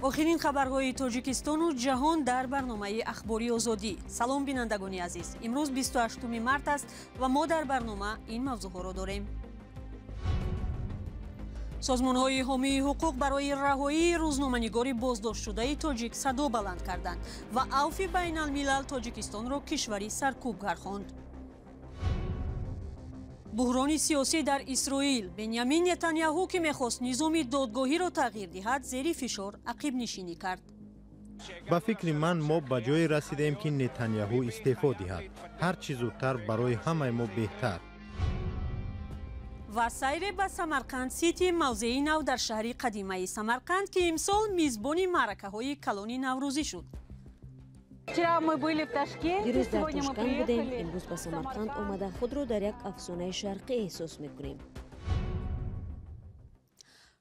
آخرین خبرهای تاجیکستان و جهان در برنامه اخباری آزادی. سلام بینندگان عزیز. امروز 28 مارس است و ما در برنامه این موضوع را داریم. سازمان‌های حامی حقوق برای رهایی روزنامه‌نگاری بازداشت شده تاجیک صدا بلند کردند و عفو بین الملل تاجیکستان را کشوری سرکوب گرداند. بحران سیاسی در اسرائیل. بنیامین نتانیاهو که می‌خواست نظام دادگاهی را تغییر دهد زیر فشار عقب نشینی کرد. با فکر من ما به جای رسیدیم که نتانیاهو استعفا دهد. هر چیز زودتر برای همه ما بهتر. و سیر به سمرقند سیتی موضعی نو در شهر قدیمه سمرقند که امسال میزبان معرکه‌های کلان نوروزی شد. دیروز در تاشکند بودیم، امروز به سمرقند آمده خود را در یک افسانه شرقی احساس می‌کنیم.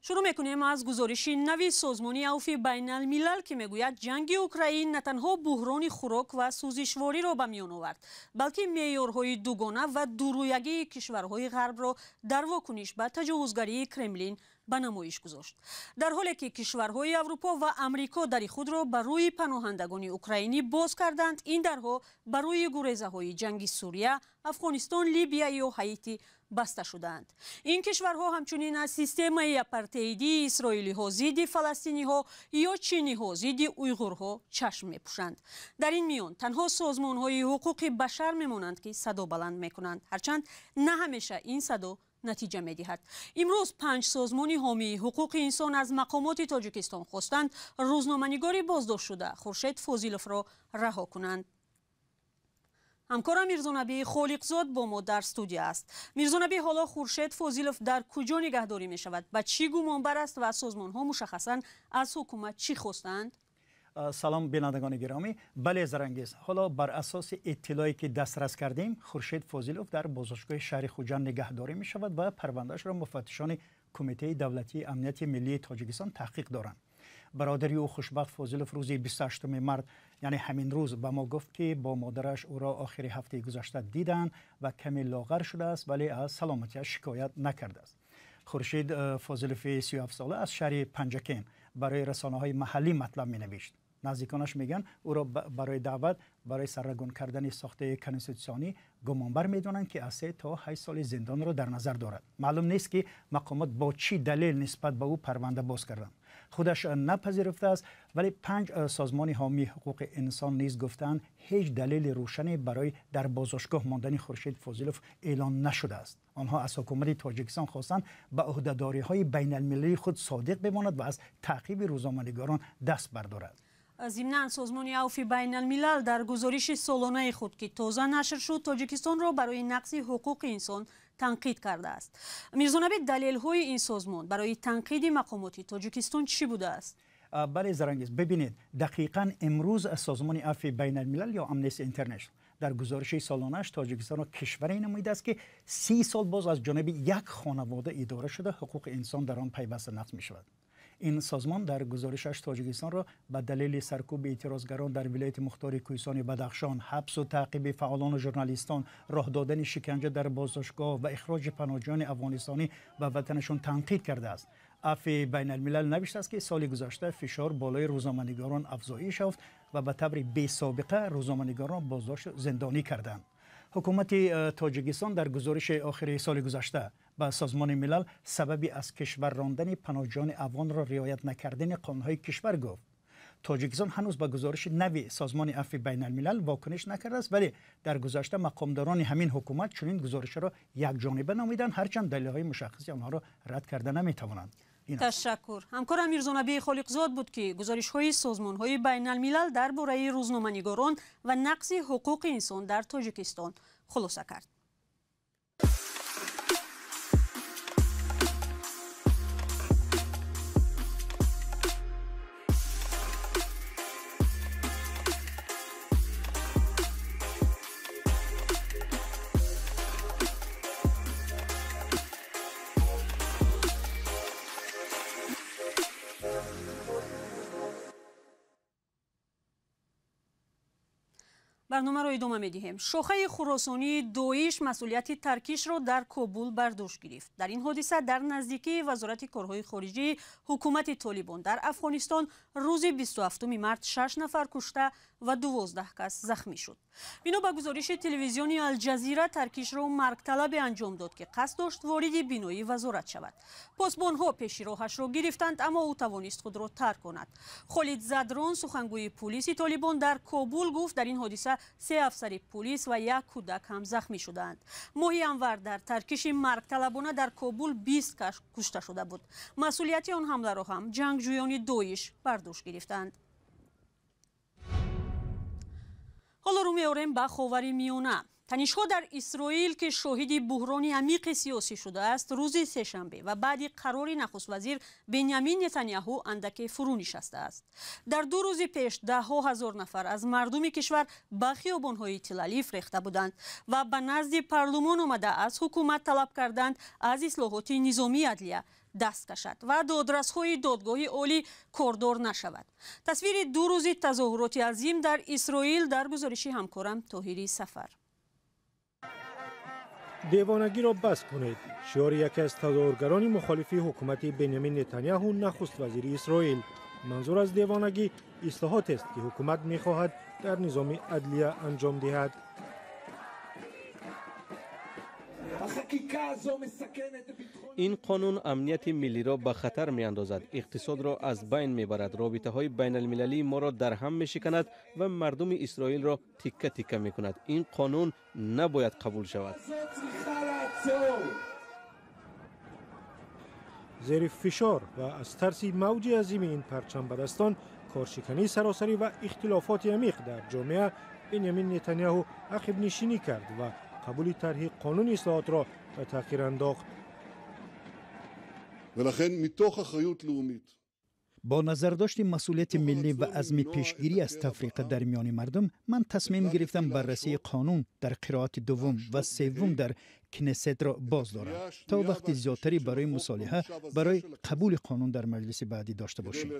شروع میکنیم از گزارش نوی سازمان عفو بین الملل که میگوید جنگ اوکراین نه تنها بحران خوراک و سوزشواری را به میان آورد، بلکه معیارهای دوگانه و دورویگی کشورهای غرب را در واکنش به تجاوزگری کرملین به نمایش گذاشت. در حالی که کشورهای اروپا و امریکا در خود را بر روی پناهندگان اوکراینی باز کردند، این درها بر روی گریزه‌های جنگ سوریه، افغانستان، لیبیا و هایتی بسته شدند. این کشورها همچنین از سیستم آپارتایدی اسرائیلی ها ضد فلسطینی ها یا چینی ها ضد اویغورها چشم میپوشند. در این میان تنها سازمان های حقوق بشر میمانند که صدا بلند میکنند، هرچند نه همیشه این صدا نتیجه میدهد. امروز 5 سازمان حامی حقوق انسان از مقامات تاجیکستان خواستند روزنامه‌نگاری بازداشت شده خورشید فاضلوف را رها کنند. همکارم میرزانبی خالقزاد با ما در استودیو است. میرزانبی، حالا خورشید فاضلوف در کجا نگهداری می شود؟ به چی گمانبر است و سازمان ها مشخصاً از حکومت چی خواستند؟ سلام بینندگان گرامی. بله زرنگیز، حالا بر اساس اطلاعی که دسترس کردیم خورشید فاضلوف در بازداشتگاه شهر خوجند نگهداری می شود و پروندهش را مفتشان کمیته دولتی امنیت ملی تاجیکستان تحقیق دارند. برادری او خوشبخت فاضلوف روز 28 مارس یعنی همین روز به ما گفت که با مادرش او را آخر هفته گذشته دیدند و کمی لاغر شده است ولی از سلامتیش شکایت نکرده است. خورشید فاضلوف 37 ساله از شهر پنجکین برای رسانه‌های محلی مطلب می‌نوشت. نزدیکانش میگن او را برای دعوت برای سرنگون کردن ساخته کنستیتوسیونی گمانبر میدونند که از 3 تا 8 سال زندان را در نظر دارد. معلوم نیست که مقامات با چی دلیل نسبت به او پرونده باز کردند. خودش نپذیرفته است، ولی 5 سازمان حامی حقوق انسان نیز گفتند هیچ دلیل روشنی برای در بازداشتگاه ماندن خورشید فاضلوف اعلان نشده است. آنها از حکومت تاجیکستان خواستند به عهده‌داری‌های بین المللی خود صادق بماند و از تعقیب روزنامه‌نگاران دست بردارد. ضمناً سازمان عفو بین الملل در گزارش سالانه خود که تازه نشر شد تاجیکستان را برای نقض حقوق انسان تنقید کرده است. میرزانبی، دلیل‌های این سازمان برای تنقید مقامات تاجیکستان چی بوده است؟ بله زرنگیز، ببینید دقیقاً امروز از سازمان عفو بین الملل یا امنیستی اینترنشنال در گزارش سالانه‌اش تاجیکستان را کشوری نموده است که 30 سال باز از جانب یک خانواده اداره شده حقوق انسان در آن پیوسته نقض می‌شود. این سازمان در گزارشش تاجیکستان را به دلیل سرکوب اعتراضگران در ولایت مختار کوهستان بدخشان، حبس و تعقیب فعالان و ژورنالیستان، راه دادن شکنجه در بازداشتگاه و اخراج پناهجویان افغانستانی به وطنشان تنقید کرده است. عفو بین الملل نوشته است که سال گذشته فشار بالای روزنامه‌نگاران افزایش یافت و به طور بی سابقه روزنامه‌نگاران بازداشت زندانی کردند. حکومت تاجیکستان در گزارش آخر سال گذشته به سازمان ملل سببی از کشور راندن پناهجویان افغان را رعایت نکردن قانون‌های کشور گفت. تاجیکستان هنوز به گزارش نوی سازمان عفو بین الملل واکنش نکرده است، ولی در گذشته مقامداران همین حکومت چنین گزارش را یکجانبه نامیدند، هرچند دلایل مشخصی آنها را رد کرده نمی‌توانند. تشکر. همکارم میرزانبی خالقزاد بود که گزارش‌های سازمان‌های بین الملل درباره روزنامه‌نگاران و نقض حقوق انسان در تاجیکستان خلاصه کرد. برنامه را ادامه می‌دهیم. شاخه خراسانی دوئیش مسئولیت ترکیش را در کابل بر دوش گرفت. در این حادثه در نزدیکی وزارت کارهای خارجی حکومت طالبان در افغانستان روز 27 مارس 6 نفر کشته و 12 کس زخمی شد. بنا به گزارش تلویزیونی الجزیره ترکیش را مرگ طلب انجام داد که قصد داشت وارد بینایی وزارت شود. پاسبان‌ها پیش راهش را گرفتند اما او توانست خود را ترک کند. خالد زدران سخنگوی پلیس طالبان در کابل گفت در این حادثه 3 افسر پلیس و 1 کودک هم زخمی شدند. ماهی انور در ترکیش مرگ طلبانه در کابل 20 کس کشته شده بود. مسئولیت آن حمله را هم جنگجویان دوئیش بر دوش گرفتند. حالا رو می‌آوریم به خاورمیانه. تنش‌ها در اسرائیل که شاهد بحران عمیق سیاسی شده است روز سه‌شنبه و بعد قرار نخست وزیر بنیامین نتانیاهو اندک فرو نشسته است. در 2 روز پیش 10,000 نفر از مردم کشور به خیابان‌های تل‌آویو ریخته بودند و به نزد پارلمان آمده از حکومت طلب کردند از اصلاحات نظامی عدلیه دست کشد و دادرس‌های دادگاه عالی کاردار نشود. تصویر 2 روز تظاهرات عظیم در اسرائیل در گزارش همکارم طاهری سفر. دیوانگی را بس کنید. شعار یکی از تظاهرگران مخالف حکومت بنیامین نتانیاهو نخست وزیر اسرائیل. منظور از دیوانگی اصلاحات است که حکومت می‌خواهد در نظام عدلیه انجام دهد. این قانون امنیت ملی را به خطر می اندازد، اقتصاد را از بین می برد، رابطه های بین المللی ما را در هم می شکند و مردم اسرائیل را تکه تکه می کند. این قانون نباید قبول شود. زیر فشار و از ترس موج عظیم این پرچم بدستان، کارشکنی سراسری و اختلافات عمیق در جامعه، بنیامین نتانیاهو عقب نشینی کرد و قبول طرح قانون اصلاحات را به تأخیر انداخت. با نظرداشت مسئولیت ملی و عزم پیشگیری از تفریق در میان مردم، من تصمیم گرفتم بررسی قانون در قرائت دوم و سوم در کنست را باز دارم تا وقت زیادتری برای مصالحه برای قبول قانون در مجلس بعدی داشته باشیم.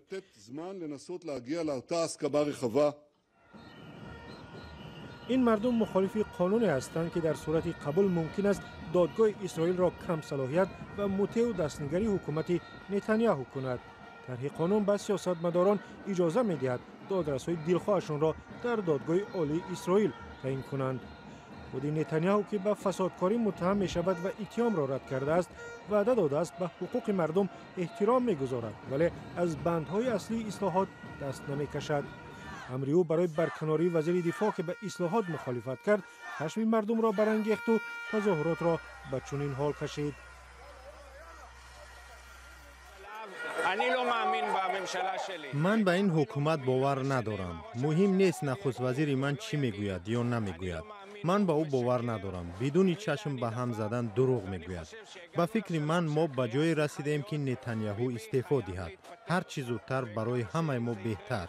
این مردم مخالف قانونی هستند که در صورت قبول ممکن است دادگاه اسرائیل را کم صلاحیت و مطیع و دستنگری حکومت نتانیاهو کند. طرح قانون به سیاستمداران اجازه می‌دهد دادرس‌های دلخواهشان را در دادگاه عالی اسرائیل تعیین کنند. خود نتانیاهو که به فسادکاری متهم می‌شود و اتهام را رد کرده است، وعده داده است به حقوق مردم احترام می‌گذارد ولی از بندهای اصلی اصلاحات دست نمی‌کشد. امر او برای برکناری وزیر دفاع که به اصلاحات مخالفت کرد، خشم مردم را برانگیخت و تظاهرات را به چنین حال کشید. من به این حکومت باور ندارم. مهم نیست نخست وزیر من چی میگوید یا نمیگوید. من با او باور ندارم. بدون چشم به هم زدن دروغ میگوید. با فکر من ما به جای رسیدیم که نتانیاهو استعفا دهد. هر چیز زودتر برای همه ما بهتر.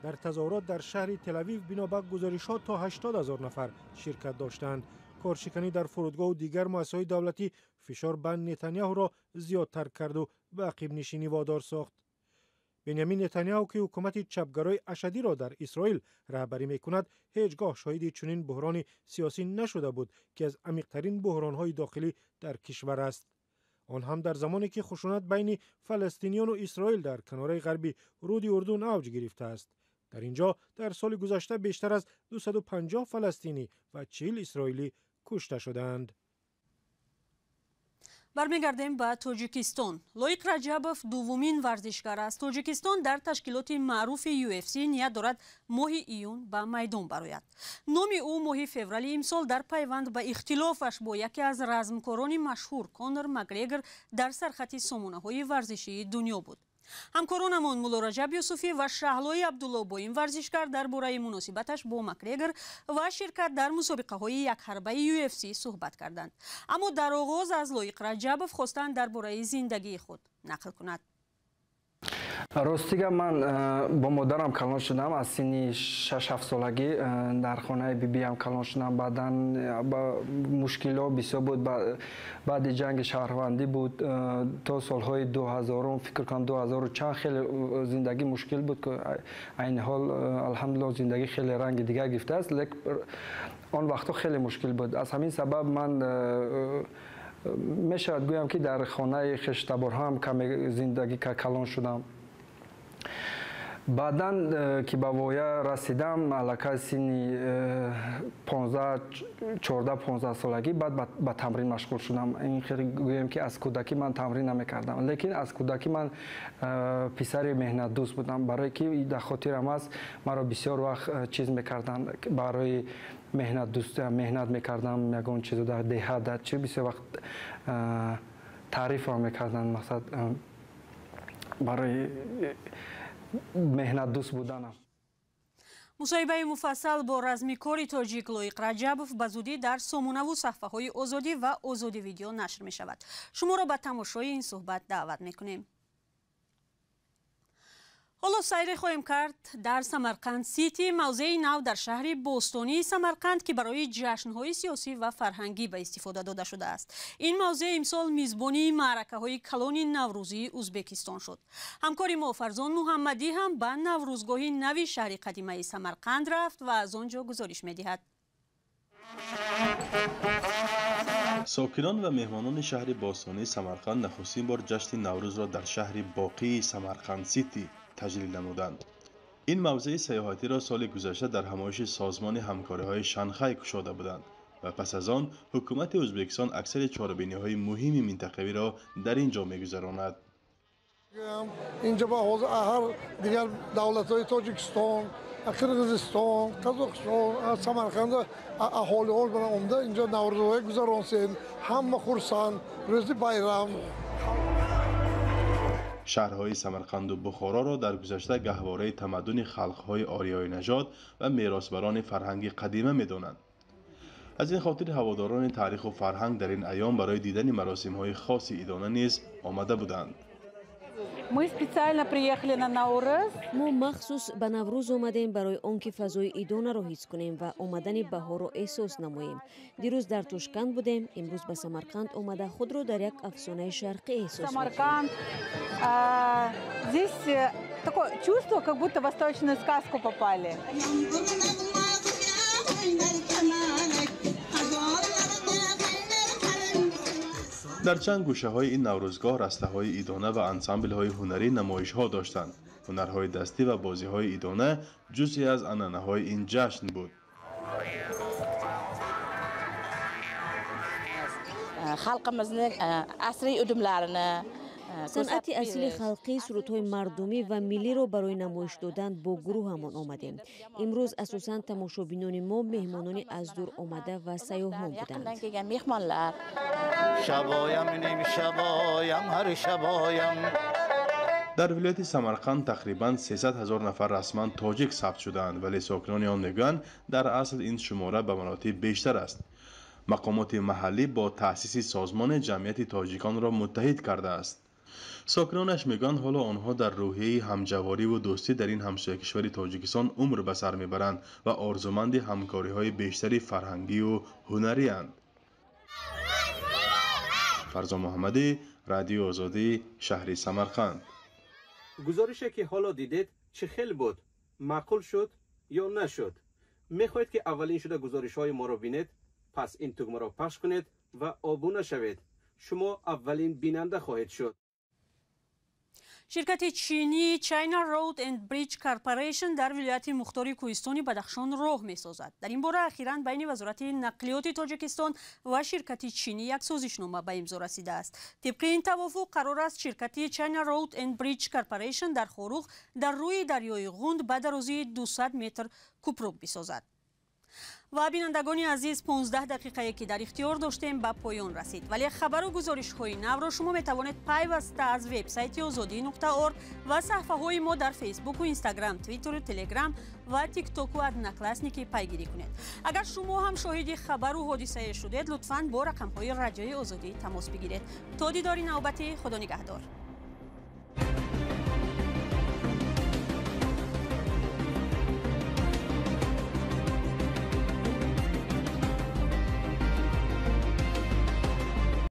در تظاهرات در شهر تل‌آویو بنابر گزارشات تا 80,000 نفر شرکت داشتند. کارشکنی در فرودگاه و دیگر مؤسسه‌های دولتی فشار بر نتانیاهو را زیادتر کرد و به عقب نشینی وادار ساخت. بنیامین نتانیاهو که حکومت چپگرای اشدی را در اسرائیل رهبری می‌کند، هیچگاه شاهد چنین بحران سیاسی نشده بود که از عمیق‌ترین بحران‌های داخلی در کشور است. آن هم در زمانی که خشونت بین فلسطینیان و اسرائیل در کناره غربی رود اردن اوج گرفته است. در اینجا در سال گذشته بیشتر از 250 فلسطینی و 40 اسرائیلی کشته شدند. برمیگردیم به تاجیکستان. لایق رجبوف دومین ورزشکار است. تاجیکستان در تشکیلات معروف UFC نیت دارد ماه ایون به میدان برآید. نام او ماه فوریه امسال در پیوند به اختلافش با یکی از رزمکاران مشهور کانر مک‌گرگر در سرخط سامانه‌های ورزشی دنیا بود. همکارانمان مولا رجب یوسفی و شهلای عبدالله با این ورزشکار درباره مناسبتش با مک‌گرگر و شرکت در مسابقه‌های یک حربه UFC صحبت کردند. اما در آغاز از لایق رجبوف خواستند درباره زندگی خود نقل کند. ростига ман бо модарам калон шудам аз синни 6-7 солагӣ дар хонаи бибиам калон шудам. баъдан мушкило бисёр буд. баъди ҷанги шаҳрвандӣ буд то солҳои 2000 фикр кунам 2000 чанд хеле зиндагӣ мушкил буд ки айни ҳол алҳамдулилло зиндагӣ хеле ранги дигар гирифтааст. лекин он вақтҳо хеле мушкил буд. аз ҳамин сабаб ман мешавад гӯям ки дар хонаи хештаборҳоам каме зиндагӣ калон шудам. баъдан ки ба воя расидам аллакай синни 14-15 солагӣ баъд ба тамрин машғул шудам. ин хеле гӯям ки аз кӯдакӣ ман тамрин намекардам. лекин аз кӯдакӣ ман писари меҳнатдӯст будам. барое ки дар хотирам аст маро бисёр вақт чиз мекарданд барои меҳнат мекардам. ягон чизо дар деҳа дар чӣ бисёр вақт таърифам мекарданд. мақсад барои меҳнатдӯст буданам. мусоҳибаи муфассал бо размикори тоҷик Лоиқ Раҷабов ба зудӣ дар сомонаву саҳифаҳои Озодӣ ва Озоди видео нашр мешавад. шуморо ба тамошои ин суҳбат даъват мекунем. ҳоло сайре хоҳем кард дар Самарқанд Сити, мавзеи нав дар шаҳри бостонии Самарқанд ки барои ҷашнҳои сиёсӣ ва фарҳангӣ ба истифода дода шудааст. ин мавзеъ имсол мизбони маъракаҳои калони Наврӯзии Узбекистон шуд. ҳамкори мо Фарзон Муҳаммадӣ ҳам ба Наврӯзгоҳи нави шаҳри қадимаи Самарқанд рафт ва аз он ҷо гузориш медиҳад. сокинон ва меҳмонони шаҳри бостонии Самарқанд нахустин бор ҷашни Наврӯзро дар шаҳри боқии Самарқанд Сити таҷлил намуданд. ин мавзеи сайёҳатиро соли гузашта дар ҳамоиши созмони ҳамкориҳои Шанхай кушода буданд ва пас аз он ҳукумати Ӯзбекистон аксари чорабиниҳои муҳими минтақавиро дар ин ҷо мегузаронад. инҷо ба ҳозир ҳар дигар давлатҳои Тоҷикистон, Қирғизистон, Қазоқистон, Самарқанд аҳолиҳо bilan омда инҷо Наврӯзҳои гузаронсем. ҳама хурсанд, рӯзи байрам. шаҳрҳои Самарқанду Бухороро дар гузашта гаҳвораи тамаддуни халқҳои ориёи наҷот ва меросбарони фарҳанги қадима медонанд. аз ин хотир ҳаводорони таъриху фарҳанг дар ин айём барои дидани маросимҳои хоси идона низ омада буданд. мо махсус ба Наврӯз омадем барои он ки фазои идонаро ҳис кунем ва омадани баҳорро эҳсос намоем. дирӯз дар Тошканд будем, имрӯз ба Самарқанд омада худро дар як афсонаи шарқӣ эҳсос мекунем. Здесь такое чувство, как будто в восточную сказку попали. дар чанд гӯшаҳои ин наврӯзгоҳ растаҳои идона ва ансамблҳои ҳунарӣ намоишҳо доштанд. ҳунарҳои дастӣ ва бозиҳои идона ҷузъе аз анъанаҳои ин ҷашн буд. халқимизning asriy udumlarini санъати аслии халқӣ, сурудҳои мардумӣ ва миллиро барои намоиш додан бо гурӯҳамон омадем. имрӯз асосан тамошобинони мо меҳмонони аз дур омада ва сайёҳон буданд. дар вилояти Самарқанд тақрибан 300 000 нафар расман тоҷик сабт шудаанд, вале сокинони он мегӯянд дар асл ин шумора ба маротиб бештар аст. мақомоти маҳаллӣ бо таъсиси созмони ҷамъияти тоҷиконро муттаҳид кардааст. сокинонаш мегӯянд ҳоло онҳо дар рӯҳияи ҳамҷавориву дӯстӣ дар ин ҳамсоякишвари Тоҷикистон умр ба сар мебаранд ва орзуманди ҳамкориҳои бештари фарҳангию ҳунариянд. фарзон муҳаммадӣ, радиои Озодӣ, шаҳри Самарқанд. гузорише ки ҳоло дидед чӣ хел буд? маъқул шуд ё нашуд? мехоҳед ки аввалин шуда гузоришҳои моро бинед? пас ин тугмаро пахш кунед ва обуна шавед. шумо аввалин бинанда хоҳед шуд. ширкати чинӣ China Road and Bridge Corporation дар вилояти Мухтори Кӯҳистони Бадахшон роҳ месозад. дар ин бора ахиран байни Вазорати Нақлиёти Тоҷикистон ва ширкати чинӣ як созишнома ба имзо расидааст. тибқи ин тавофуқ қарор аст ширкати China Road and Bridge Corporation дар Хорух дар рӯи дарёи Ғунд ба дарозии 200 метр кӯпрок бисозад. ва бинандагони азиз 15 дақиқае ки дар ихтиёр доштем ба поён расид, вале хабару гузоришҳои навро шумо метавонед пайваста аз вебсайти озодӣ.орг ва саҳифаҳои мо дар фейсбуку, инстаграм, твиттеру, телеграм ва тиктоку одноклассники пайгирӣ кунед. агар шумо ҳам шоҳиди хабару ҳодисае шудед, лутфан бо рақамҳои радиои Озодӣ тамос бигиред. то дидори навбатӣ, худо нигаҳдор.